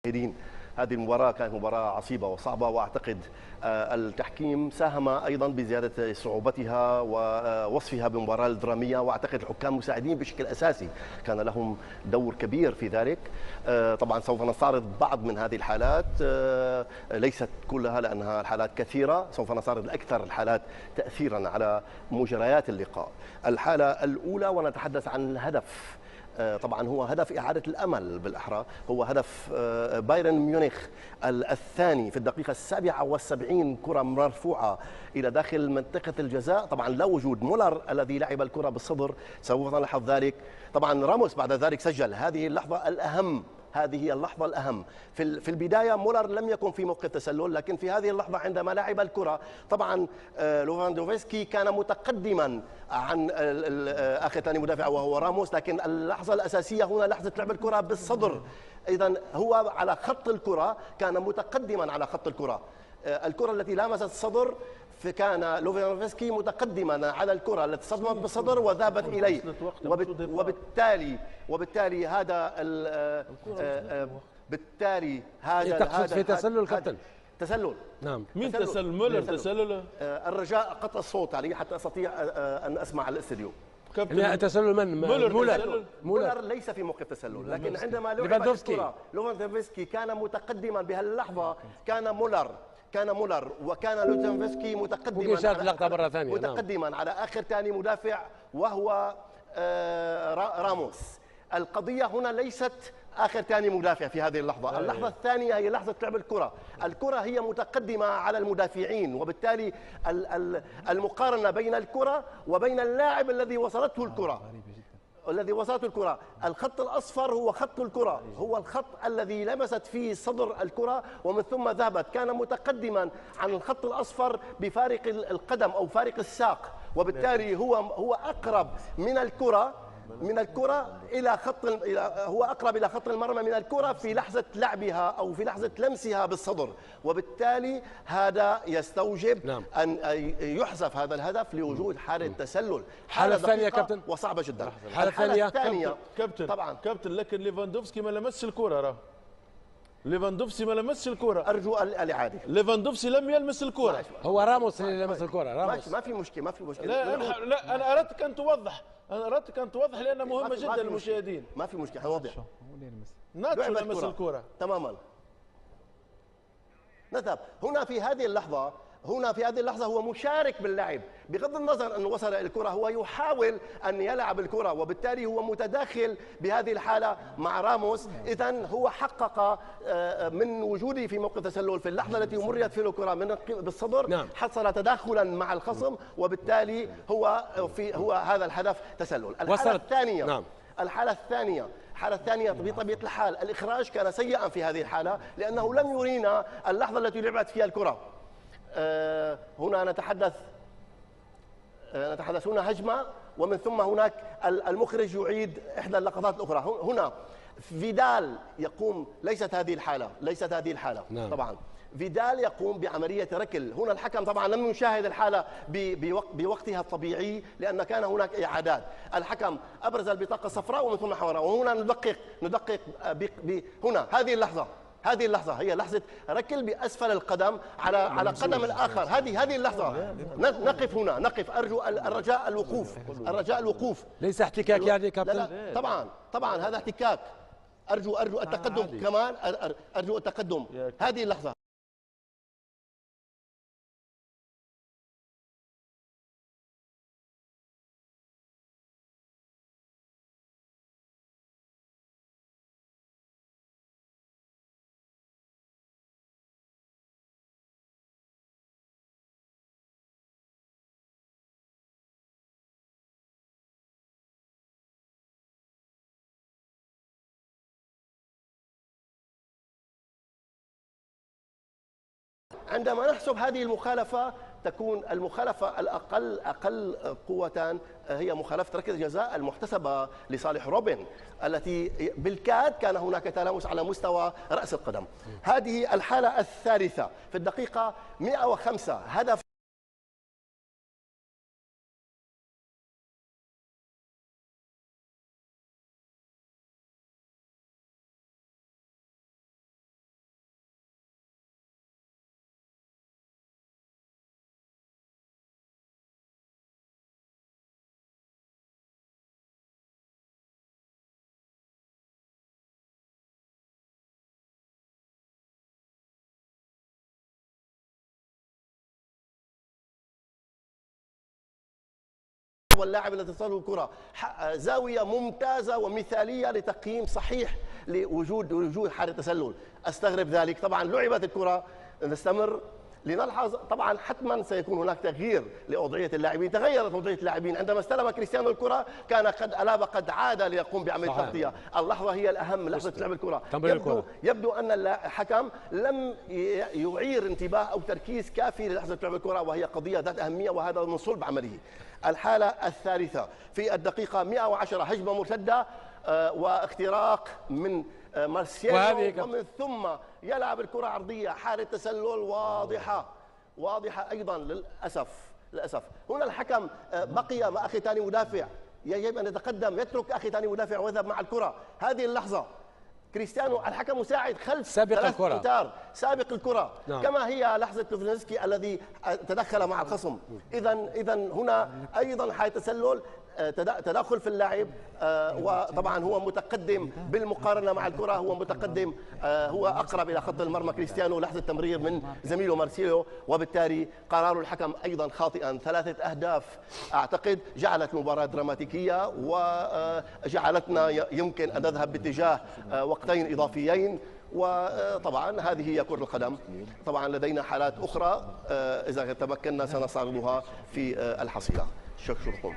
المشاهدين. هذه المباراة كانت مباراة عصيبة وصعبة، وأعتقد التحكيم ساهم أيضا بزيادة صعوبتها ووصفها بمباراة درامية، وأعتقد الحكام مساعدين بشكل أساسي كان لهم دور كبير في ذلك. طبعا سوف نستعرض بعض من هذه الحالات، ليست كلها لأنها الحالات كثيرة، سوف نستعرض أكثر الحالات تأثيرا على مجريات اللقاء. الحالة الأولى ونتحدث عن الهدف، طبعا هو هدف إعادة الأمل بالأحرى، هو هدف بايرن ميونخ الثاني في الدقيقة 77، كرة مرفوعة إلى داخل منطقة الجزاء، طبعا لا وجود مولر الذي لعب الكرة بالصدر، سوف نلاحظ ذلك. طبعا راموس بعد ذلك سجل. هذه اللحظة الأهم، هذه هي اللحظة الأهم. في البداية مولر لم يكن في موقف تسلل، لكن في هذه اللحظة عندما لعب الكرة طبعا لوفاندوفسكي كان متقدما عن آخر ثاني مدافع وهو راموس، لكن اللحظة الأساسية هنا لحظة لعب الكرة بالصدر. إذا هو على خط الكرة، كان متقدما على خط الكرة. الكرة التي لامست الصدر، فكان لوفاندوفسكي متقدما على الكرة التي صدمت بالصدر وذهبت إليه، وبالتالي هذا بالتالي هذا تقصد في تسلل كابتن؟ تسلل. نعم. مين تسلل؟ مولر تسلل؟ الرجاء قطع الصوت علي حتى استطيع ان اسمع الاستديو. كابتن تسلل من؟ مولر ليس في موقف تسلل، لكن عندما لعبت الكرة لوفاندوفسكي كان متقدما بهاللحظة، كان مولر وكان لوفاندوفسكي متقدما على آخر ثاني مدافع وهو راموس. القضية هنا ليست آخر ثاني مدافع في هذه اللحظة، اللحظة الثانية هي لحظة لعب الكرة هي متقدمة على المدافعين، وبالتالي المقارنة بين الكرة وبين اللاعب الذي وصلته الكرة، الخط الأصفر هو خط الكرة، هو الخط الذي لمست فيه صدر الكرة ومن ثم ذهبت، كان متقدما عن الخط الأصفر بفارق القدم أو فارق الساق، وبالتالي هو أقرب من الكرة إلى هو أقرب إلى خط المرمى من الكرة في لحظة لعبها أو في لحظة لمسها بالصدر، وبالتالي هذا يستوجب أن يحذف هذا الهدف لوجود حالة تسلل. حالة ثانية كابتن وصعبة جدا. الحالة الثانية كابتن طبعا كابتن، لكن ليفاندوفسكي ما لمسش الكرة. ليفاندوفسكي ما لمسش الكرة. أرجو الإعادة. ليفاندوفسكي لم يلمس الكرة. هو راموس اللي لمس الكرة. راموس. ما في مشكلة. لا أنا أردتك أن توضح. لأنها مهمة جدا للمشاهدين. ما في مشكلة، واضح. ناتشو لمس الكرة تماما. نذهب هنا في هذه اللحظة هو مشارك باللعب، بغض النظر أنه وصل إلى الكرة، هو يحاول أن يلعب الكرة، وبالتالي هو متداخل بهذه الحالة مع راموس. إذن هو حقق من وجوده في موقف تسلل في اللحظة التي مريت فيه الكرة بالصدر. نعم. حصل تداخلا مع الخصم، وبالتالي هو هذا الهدف تسلل. الحالة الثانية بطبيعة الحال الإخراج كان سيئا في هذه الحالة، لأنه لم يرينا اللحظة التي لعبت فيها الكرة. هنا نتحدث هنا هجمة، ومن ثم هناك المخرج يعيد إحدى اللقطات الأخرى. هنا فيدال يقوم، ليست هذه الحالة. نعم. طبعا فيدال يقوم بعملية ركل. هنا الحكم طبعا لم يشاهد الحالة بوقتها الطبيعي، لأن كان هناك إعادات. الحكم أبرز البطاقة الصفراء ومن ثم حمراء، وهنا ندقق هنا هذه اللحظة هي لحظة ركل بأسفل القدم على قدم الآخر. هذه اللحظة نقف. أرجو الرجاء الوقوف. ليس احتكاك يعني كابتن؟ لا طبعا هذا احتكاك. أرجو التقدم كمان، أرجو التقدم. هذه اللحظة عندما نحسب هذه المخالفة، تكون المخالفة الأقل قوة هي مخالفة ركلة الجزاء المحتسبة لصالح روبن، التي بالكاد كان هناك تلامس على مستوى رأس القدم. هذه الحالة الثالثة في الدقيقة 105، هدف واللاعب الذي تصله الكرة. زاوية ممتازة ومثالية لتقييم صحيح لوجود حالة تسلل. استغرب ذلك. طبعا لعبت الكرة، نستمر لنلحظ. طبعا حتما سيكون هناك تغيير لأوضعية اللاعبين. تغيرت وضعية اللاعبين عندما استلم كريستيانو الكرة، كان قد ألابا قد عاد ليقوم بعملية تغطية. اللحظة هي الأهم، لحظة لعب الكرة. يبدو أن الحكم لم يعير انتباه أو تركيز كافي للحظة لعب الكرة، وهي قضية ذات أهمية، وهذا من صلب عمله. الحالة الثالثة في الدقيقة 110، هجمة مرتدة واختراق من مارسيلو، ومن ثم يلعب الكرة عرضية. حالة تسلل واضحة أيضا. للأسف هنا الحكم بقي مع أخي ثاني مدافع، يجب أن يتقدم، يترك أخي ثاني مدافع ويذهب مع الكرة. هذه اللحظة كريستيانو الحكم مساعد خلف سابق الكرة، سابق الكرة. نعم. كما هي لحظة لوفنسكي الذي تدخل مع الخصم. إذا هنا أيضا حالة تسلل، تدخل في اللاعب، وطبعا هو متقدم بالمقارنة مع الكرة، هو متقدم، هو أقرب إلى خط المرمى كريستيانو. لحظة تمرير من زميله مارسيلو، وبالتالي قرار الحكم أيضا خاطئا. 3 أهداف أعتقد جعلت المباراة دراماتيكية، وجعلتنا يمكن أن نذهب باتجاه وقتين إضافيين. وطبعا هذه هي كرة القدم. طبعا لدينا حالات أخرى إذا تمكنا سنستعرضها في الحصيلة. شكرا.